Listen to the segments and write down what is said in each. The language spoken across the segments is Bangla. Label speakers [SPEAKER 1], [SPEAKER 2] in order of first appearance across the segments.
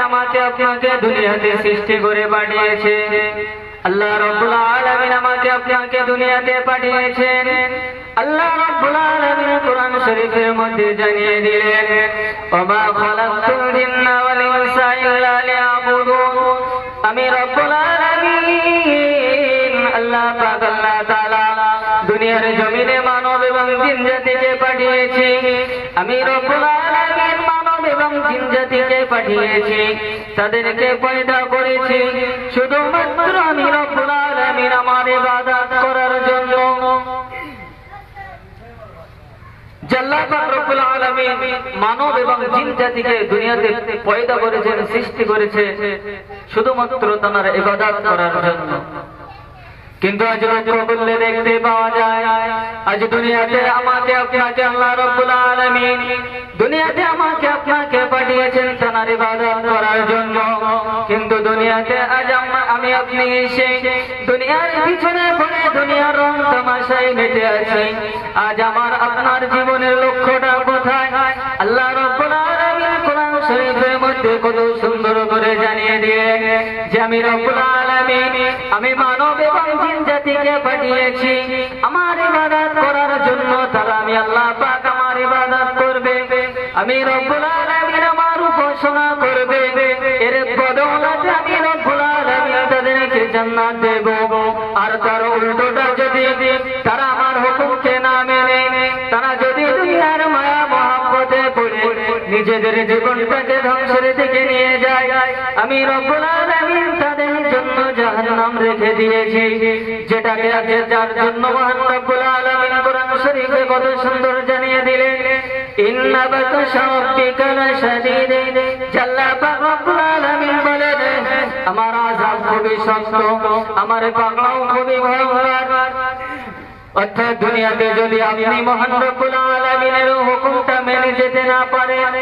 [SPEAKER 1] আমাকে আপনাকে দুনিয়াতে সৃষ্টি করে পাঠিয়েছে। আল্লাহ রাব্বুল আলামিন আমাকে আপনাকে দুনিয়াতে পাঠিয়েছেন। আল্লাহ রাব্বুল আলামিন কোরআন শরীফের মধ্যে জানিয়ে দিলেন, ওমা খালাকতুল জিন্না ওয়াল ইনসা ইল্লা লিয়াবুদুন। আমি রব্বুল আলামিন আল্লাহ পাক আল্লাহ তাআলা দুনিয়ার জমিনে মানব এবং জিন জাতিকে পাঠিয়েছি। আমি রব্বুল আলামিন মানব এবং জিন জাতিকে পাঠিয়েছি, তাদেরকে পয়দা করেছি শুধুমাত্র আমি রব্বুল আলামিন আমার ইবাদত করার জন্য। আল্লাহ পাক রব্বুল আলামিন মানব এবং জিন জাতিকে দুনিয়াতে পয়দা করেছেন, সৃষ্টি করেছে শুধুমাত্র তার ইবাদত করার জন্য। কিন্তু আজ লক্ষ্য করলে দেখতে পাওয়া যায়, আজ দুনিয়াতে আমাকে আপনাকে আল্লাহ রাব্বুল আলামিন দুনিয়াতে আমাকে আপনাকে পাঠিয়েছেন তার ইবাদত করার জন্য। কিন্তু দুনিয়াতে আজ আমি আপনি এসে দুনিয়ার পিছনে পড়ে দুনিয়ার রং তামাশায় মেতে আছি। আজ আমার আপনার জীবনের লক্ষ্যটা কোথায়? আল্লাহ রাব্বুল আলামিন কোরআন শরীফের মধ্যে কত সুন্দর করে জানিয়ে দিলেন যে আমি রব্বুল আলামিন আমি মানব এবং জিন জাতিকে পাঠিয়েছি আমার ইবাদত করার জন্য। তারা আমি আল্লাহ পাক আমার ইবাদত করবে, আমি রব্বুল আলামিন আমার উপাসনা করবে। এর বদৌলতে আমি রব্বুল আলামিন তাদেরকে জান্নাত দেব। আর তার উল্টোটা যদি তারা আমার হুকুমকে না মেনে, তারা যদি দুনিয়ার মায়া মহব্বতে পড়ে নিজেদের জীবনটাকে ধ্বংসের দিকে নিয়ে যায়, আমি রব্বুল আলামিন তাদের জন্য জাহান্নাম রেখে দিয়েছি। যেটাকে আজকে যার জন্য মহান রব্বুল আলামিন কোরআন শরীফে কত সুন্দর জানিয়ে দিলেন, ইন্না বাতশা রাব্বিকা লাশাদীদ। আল্লাহ পাক রব্বুল আলামিন বলেন আমার আযাব খুবই শক্ত, আমার পাকড়াও খুবই ভয়ঙ্কর। অর্থাৎ দুনিয়াতে যদি আপনি মহান রব্বুল আলামিনের হুকুমটা মেনে যেতে না পারেন,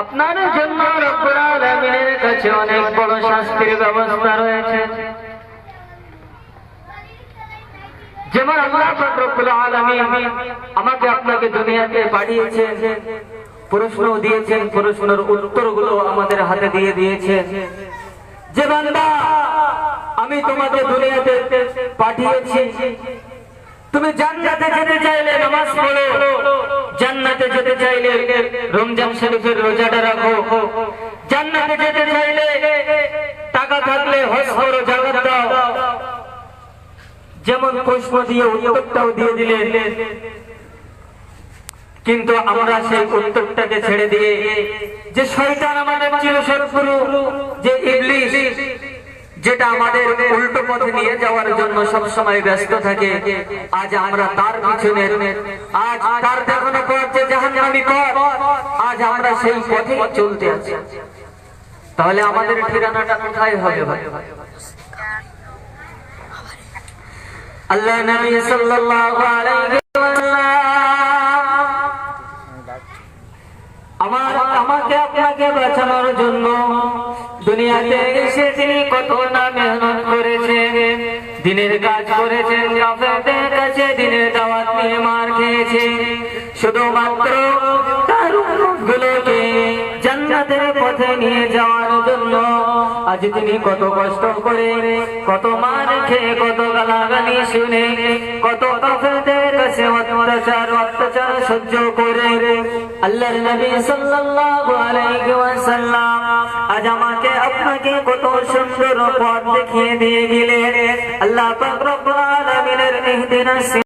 [SPEAKER 1] আপনার জন্য রব্বুল আলামিনের কাছে অনেক বড় শাস্তির ব্যবস্থা রয়েছে। যেমন আল্লাহ পাক রব্বুল আলামিন আমাকে আপনাকে দুনিয়াতে পাঠিয়েছেন, প্রশ্ন দিয়েছেন, প্রশ্নের উত্তরগুলো আমাদের হাতে দিয়ে দিয়েছেন যে বান্দা আমি তোমাকে দুনিয়াতে পাঠিয়েছি, তুমি জান্নাতে যেতে চাইলে নামাজ পড়ো, জান্নাতে যেতে চাইলে রমজান শরীফের রোজাটা রাখো, জান্নাতে যেতে চাইলে টাকা থাকলে হজ করো, যাকাত দাও। যেমন প্রশ্ন দিয়ে উত্তরটাও দিয়ে দিলেন, কিন্তু আমরা সেই উত্তরটাকে ছেড়ে দিয়ে যে শয়তান আমাদের চিরশত্রু যে ইবলিস, যেটা আমাদের উল্টো পথে নিয়ে যাওয়ার জন্য সব সময় ব্যস্ত থাকে, আজ আমরা তার পিছনে, আজ তার দেখানো পথ যে জাহান্নামী পথ, আজ আমরা সেই পথে চলতে আছি। তাহলে আমাদের ঠিকানাটা কোথায় হবে ভাই? আল্লাহ নবী সাল্লাল্লাহু আলাইহি আমাকে আপনাকে বাঁচানোর জন্য দুনিয়াতে এসে তিনি কত না মেহনত করেছেন, দিনের কাজ করেছেন, কাফেরদের কাছে দিনের দাওয়াত নিয়ে মার খেয়েছে, শুধুমাত্র তার উম্মতগুলোকে জান্নাতের পথে নিয়ে যাওয়ার জন্য। আজ তিনি কত কষ্ট করে, কত মার খেয়ে, কত গালাগালি শুনে, কত কাফেরদের কাছে অত্যাচার সহ্য করে আল্লাহর নবী সাল্লাল্লাহু আলাইহি ওয়াসাল্লাম আজ আমাকে আপনাকে কত সুন্দর পথ দেখিয়ে দিয়ে গেলেন। আল্লাহ পাক রব্বুল আলামিনের ইহদিনাস